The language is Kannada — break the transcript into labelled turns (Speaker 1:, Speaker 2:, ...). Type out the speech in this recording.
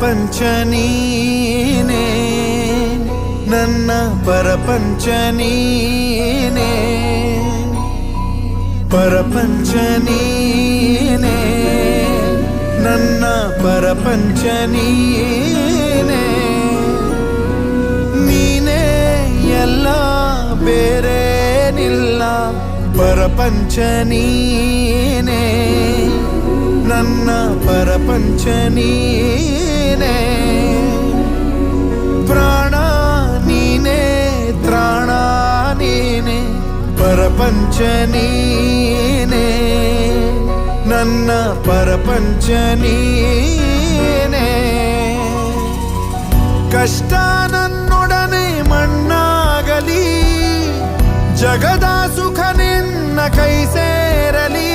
Speaker 1: ಪ್ರಪಂಚ ನೀನೇ, ನನ್ನ ಪ್ರಪಂಚ ನೀನೇ, ಪ್ರಪಂಚ ನೀನೇ, ನನ್ನ ಪ್ರಪಂಚ ನೀನೇ, ನೀನೇ ಎಲ್ಲ ಬೇರೇನಿಲ್ಲ, ಪ್ರಪಂಚ ನೀನೇ, ನನ್ನ ಪ್ರಪಂಚ ನೀನೇ, ಪ್ರಾಣ ನೀನೇ, ತ್ರಾಣ ನೀನೇ, ಪ್ರಪಂಚ ನೀನೇ, ನನ್ನ ಪ್ರಪಂಚ ನೀನೇ. ಕಷ್ಟ ನನ್ನೊಡನೆ ಮಣ್ಣಾಗಲಿ, ಜಗದ ಸುಖ ನಿನ್ನ ಕೈ ಸೇರಲಿ,